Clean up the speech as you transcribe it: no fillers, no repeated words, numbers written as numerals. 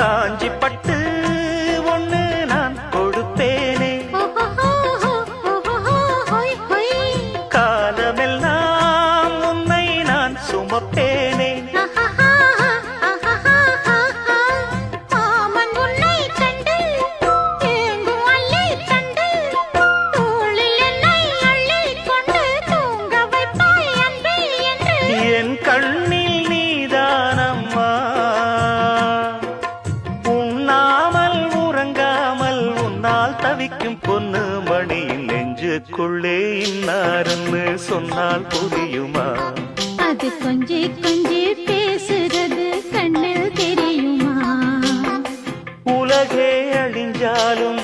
காஞ்சி பட்டு ஒண்ணு நான் கொடுப்பேனே, காலமெல்லாம் உன்னை நான் சுமப்பேனே. என் கண்ணில் நீதானம்மா, உண்ணாமல் உறங்காமல் உன்னால் தவிக்கும் பொண்ணு மணியின் நெஞ்சுக்குள்ளே இன்னாருன்னு சொன்னால் புரியுமா? அது கொஞ்சி கொஞ்சி பேசுறது கண்ணில் தெரியுமா? உலகே அழிஞ்சாலும்